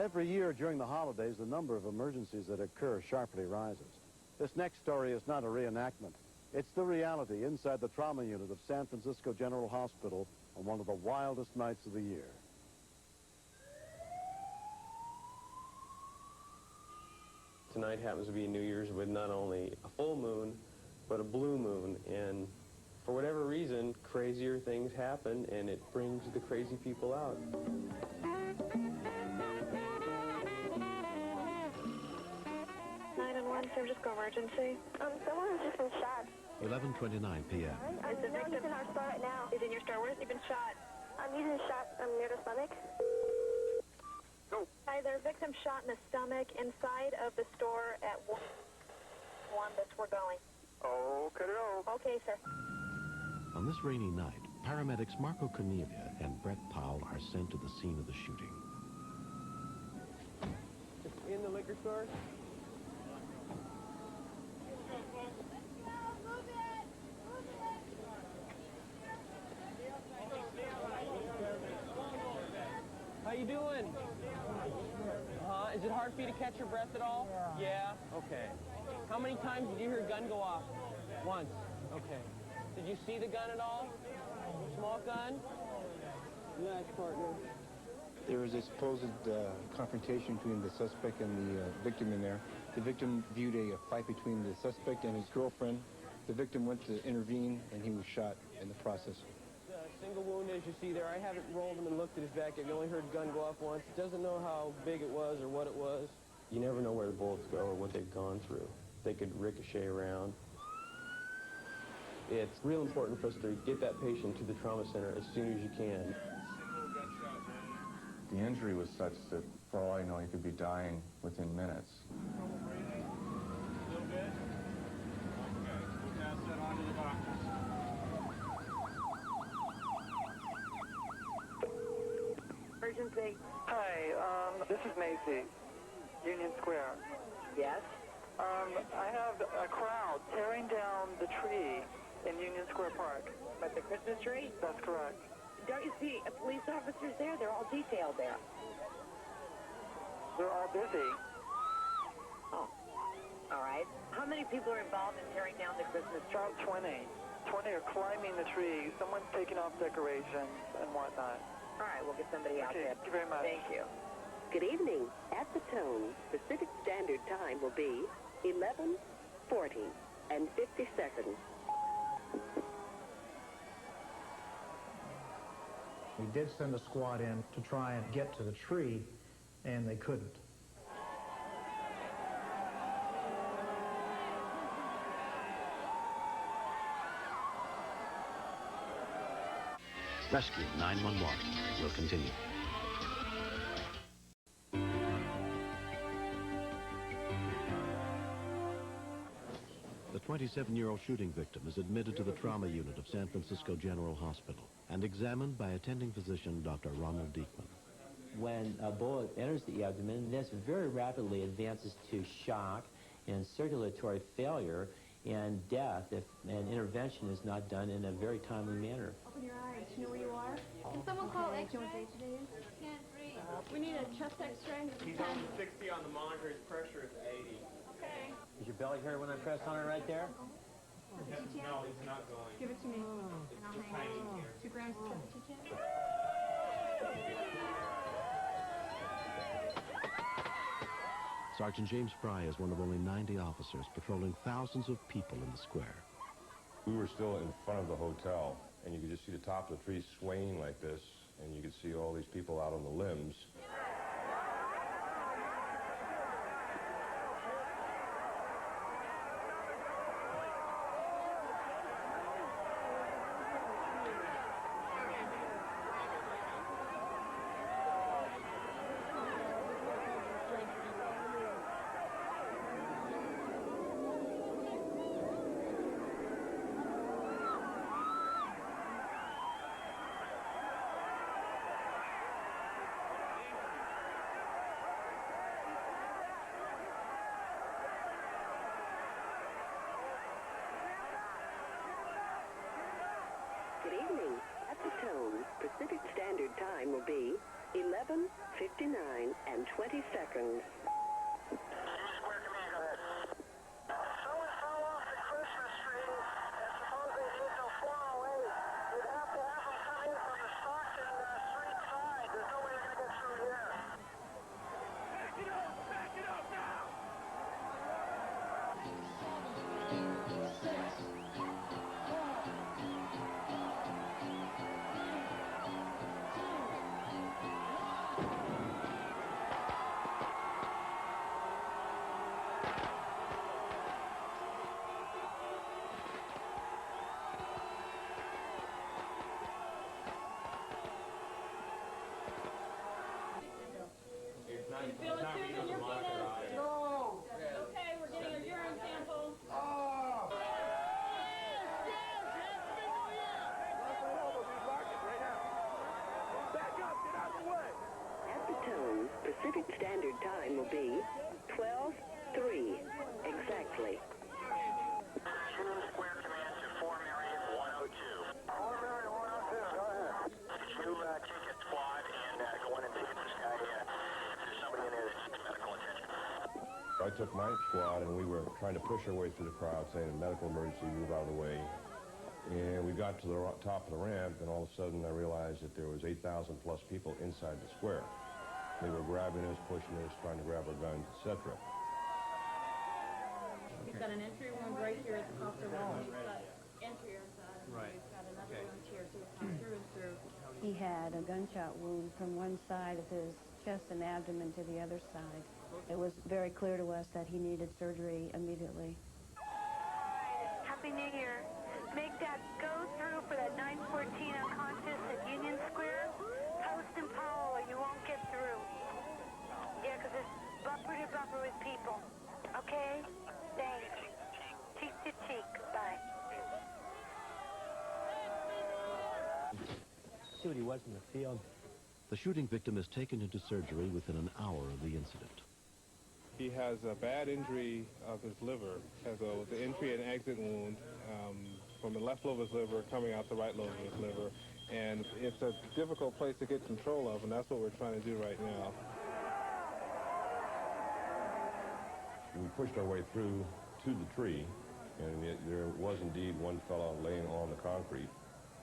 Every year during the holidays, the number of emergencies that occur sharply rises. This next story is not a reenactment. It's the reality inside the trauma unit of San Francisco General Hospital on one of the wildest nights of the year. Tonight happens to be New Year's with not only a full moon, but a blue moon, and for whatever reason, crazier things happen, and it brings the crazy people out. 911, San Francisco emergency. Someone has just been shot. 11:29 p.m. Is the victim He's in our store right now. is in your store? Where's he been shot? He's been shot near the stomach. Go. Hi, there's a victim shot in the stomach inside of the store at 1. That's where we're going. Okay, Okay, sir. On this rainy night, paramedics Marco Cornelia and Brett Powell are sent to the scene of the shooting. In the liquor store? How you doing? Is it hard for you to catch your breath at all? Yeah? Okay. How many times did you hear a gun go off? Once. Okay. Did you see the gun at all? Small gun? Nice, partner. There was a supposed confrontation between the suspect and the victim in there. The victim viewed a fight between the suspect and his girlfriend. The victim went to intervene, and he was shot in the process. Single wound, as you see there. I haven't rolled him and looked at his back yet. We only heard a gun go off once. Doesn't know how big it was or what it was. You never know where the bullets go or what they've gone through. They could ricochet around. It's real important for us to get that patient to the trauma center as soon as you can. The injury was such that, for all I know, he could be dying within minutes. Emergency. Hi, this is Macy, Union Square. Yes? I have a crowd tearing down the tree in Union Square Park. But the Christmas tree? That's correct. Don't you see police officers there? They're all detailed there. They're all busy. Oh. All right. How many people are involved in tearing down the Christmas tree? About 20. 20 are climbing the tree. Someone's taking off decorations and whatnot. All right, we'll get somebody out there. Thank you very much. Thank you. Good evening. At the tone, Pacific Standard Time will be 11:40 and 50 seconds. We did send a squad in to try and get to the tree, and they couldn't. Rescue 911 will continue. The 27-year-old shooting victim is admitted to the trauma unit of San Francisco General Hospital and examined by attending physician Dr. Ronald Diekman. When a bullet enters the abdomen, this very rapidly advances to shock and circulatory failure and death if an intervention is not done in a very timely manner. Open your eyes. You know where you are? Can someone call X-ray? Can't breathe. We need a chest X-ray. He's on 60 on the monitor. His pressure is 80. Okay. Is your belly hurt when I press on it right there? No, he's not going. Give it to me. And I'll hang it. 2 grams of T10. Sergeant James Fry is one of only 90 officers patrolling thousands of people in the square. We were still in front of the hotel, and you could just see the top of the tree swaying like this, and you could see all these people out on the limbs. Good evening. At the tone, Pacific Standard Time will be 11:59 and 20 seconds. No. Okay, we're getting a urine sample. Oh. At the tone, Pacific Standard Time will be 12:03 exactly. Union Square Command to 4 Marion 102. 4 Marion 102, go ahead. Could you take a squad and go in and see if this guy, if there's somebody in there that needs medical attention? I took my squad, and we were trying to push our way through the crowd, saying, medical emergency, move out of the way. And we got to the top of the ramp, and all of a sudden I realized that there was 8,000 plus people inside the square. They were grabbing us, pushing us, trying to grab our guns, etc. We've got an entry wound right here at the top of the wall. We've got entry inside. Right. We've got another wound here, so it's come through and through. He had a gunshot wound from one side of his chest and abdomen to the other side. It was very clear to us that he needed surgery immediately. Happy New Year. Make that go through for that 914 unconscious at Union Square. Post and Powell or you won't get through. Yeah, because it's bumper to bumper with people. Okay? Thanks. Cheek to cheek. Bye. See what he was in the field. The shooting victim is taken into surgery within an hour of the incident. He has a bad injury of his liver, has the entry and exit wound from the left lobe of his liver coming out the right lobe of his liver. And it's a difficult place to get control of, and that's what we're trying to do right now. We pushed our way through to the tree, and there was indeed one fellow laying on the concrete.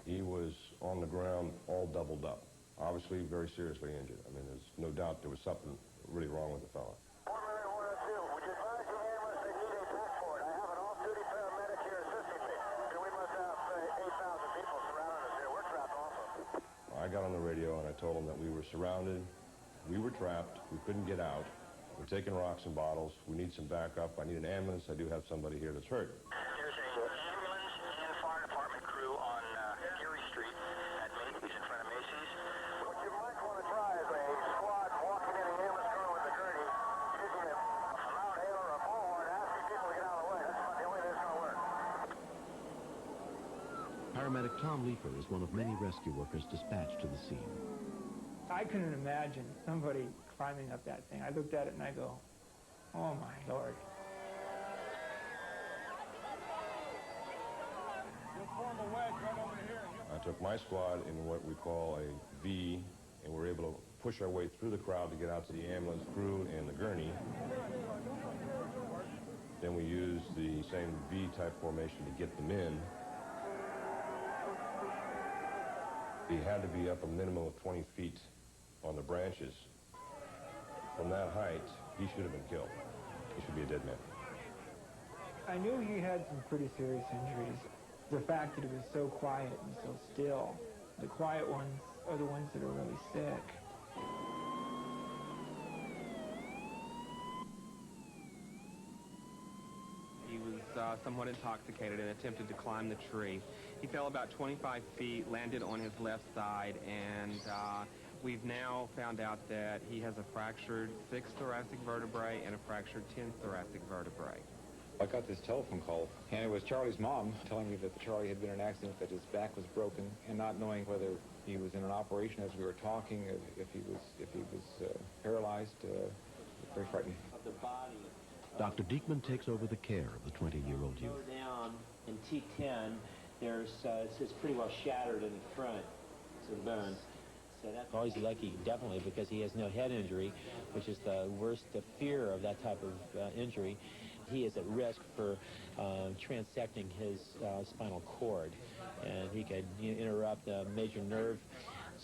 He was on the ground all doubled up, obviously very seriously injured. I mean, there's no doubt there was something really wrong with the fellow. I got on the radio and I told them that we were surrounded, we were trapped, we couldn't get out, we're taking rocks and bottles, we need some backup, I need an ambulance, I do have somebody here that's hurt. There's an ambulance and fire department crew on Erie Street at Macy's, in front of Macy's. What you might want to try is a squad walking in the ambulance car with a gurney, using a loud hail or a bullhorn, asking people to get out of the way. That's about the only way it's going to work. Paramedic Tom Leeper is one of many rescue workers dispatched to the scene. I couldn't imagine somebody climbing up that thing. I looked at it and I go, oh my Lord. I took my squad in what we call a V, and we were able to push our way through the crowd to get out to the ambulance crew and the gurney. Then we used the same V-type formation to get them in. He had to be up a minimum of 20 feet on the branches. From that height, he should have been killed. He should be a dead man. I knew he had some pretty serious injuries. The fact that it was so quiet and so still. The quiet ones are the ones that are really sick. He was somewhat intoxicated and attempted to climb the tree. He fell about 25 feet, landed on his left side, and we've now found out that he has a fractured 6th thoracic vertebrae and a fractured 10th thoracic vertebrae. I got this telephone call, and it was Charlie's mom telling me that Charlie had been in an accident, that his back was broken, and not knowing whether he was in an operation as we were talking, if he was paralyzed. Very frightening. The body. Dr. Diekman takes over the care of the 20-year-old youth. Lower down in T10, it's pretty well shattered in the front, so the bones. So that's always lucky, definitely, because he has no head injury, which is the worst fear of that type of injury. He is at risk for transecting his spinal cord, and he could interrupt a major nerve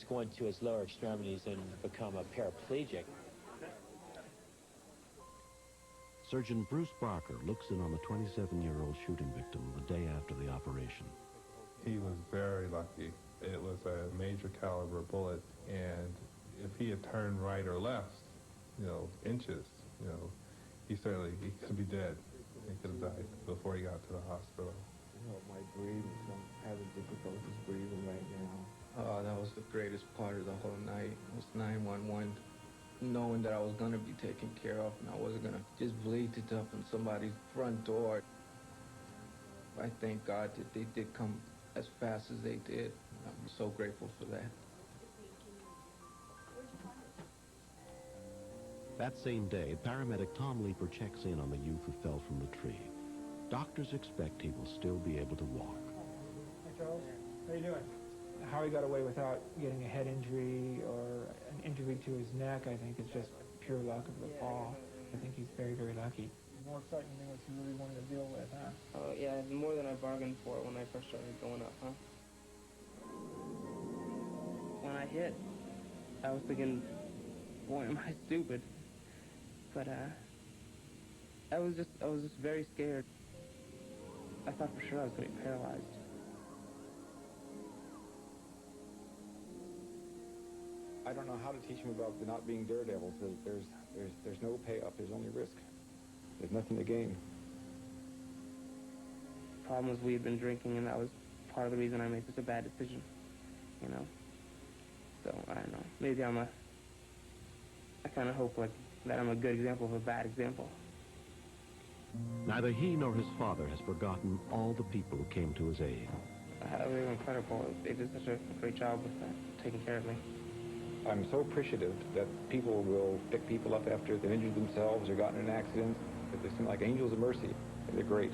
going to his lower extremities and become a paraplegic. Surgeon Bruce Barker looks in on the 27-year-old shooting victim the day after the operation. He was very lucky. It was a major caliber bullet, and if he had turned right or left, inches, he could be dead. He could have died before he got to the hospital. My breathing, I'm having difficulties breathing right now. That was the greatest part of the whole night. It was 911, knowing that I was going to be taken care of and I wasn't going to just bleed to death on somebody's front door. I thank God that they did come as fast as they did. I'm so grateful for that. That same day, paramedic Tom Leeper checks in on the youth who fell from the tree. Doctors expect he will still be able to walk. Hi, Charles. How you doing? How he got away without getting a head injury or an injury to his neck, I think, is just pure luck of the fall. I think he's very, very lucky. The more exciting thing was he really wanted to deal with, huh? Oh, yeah, more than I bargained for when I first started going up, huh? When I hit, I was thinking, boy, am I stupid. But, I was just very scared. I thought for sure I was going to be paralyzed. I don't know how to teach him about not being daredevils. There's no payoff. There's only risk. There's nothing to gain. The problem was we had been drinking, and that was part of the reason I made such a bad decision, So, I don't know. Maybe I kind of hope that I'm a good example of a bad example. Neither he nor his father has forgotten all the people who came to his aid. They were incredible. They did such a great job with taking care of me. I'm so appreciative that people will pick people up after they've injured themselves or gotten in an accident. They seem like angels of mercy. They're great.